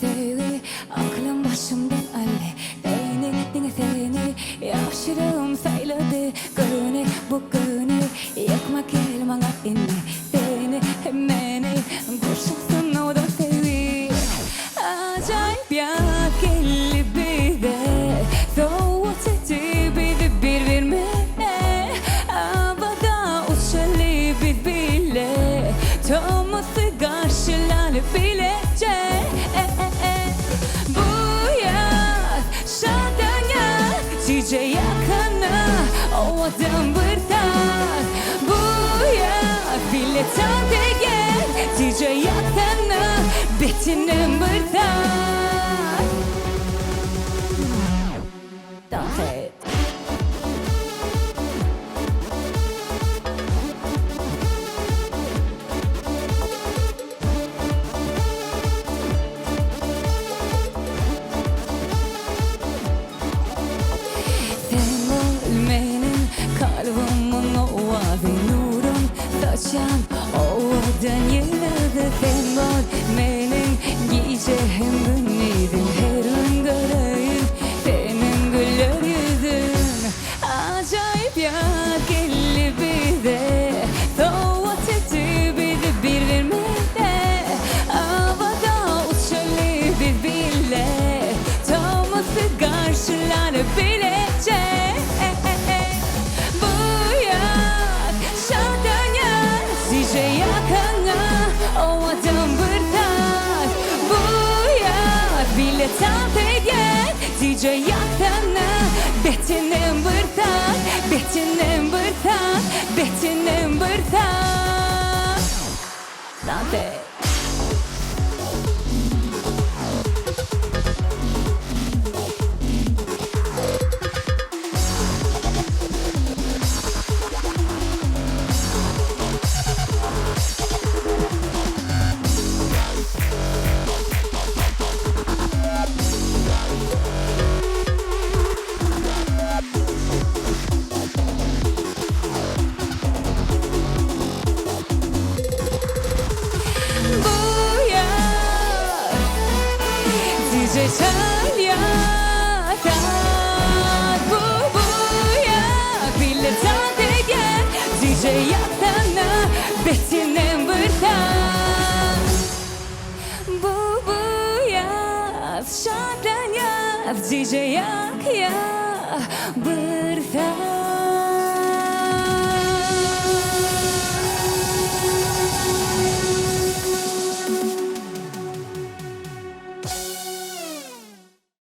seni, aklım başımdan alle. Beni dinle seni, yaşırım sayladı. Günü bu günü, yakma gel bana inni. Seni hemeni, kurşunsın o da sevi. Acayip ya gelli bir de, soğut etti bir verme. Havada uçalı bir bile, toması karşılanı bilecek. Bu yaz şadanya, cice yakana, o adam bırtak. Bu yaz bile tadı gel, cice yakana, betinin bırtak. Dans et. Kalbimin ovadı nurun saçan ovadan yıladı. Sen ol benim giyeceğim günlerim, her gün göreyim senin güler yüzün. Acayip ya gelli bize, soğut etti bizi bir vermede. Havada uçalı bir bile, toması karşılanı bilecek. Cice yakana, o adam bırtak. Bu yaz bile tadı gel, cice yakana, betinin bırtak. Betinin bırtak, betinin bırtak. Dante. Cice çalya tak, bu ya bile tadı gel, cice yakana, betinin bırtak. Bu ya şadan ya, cice yak ya bırtak.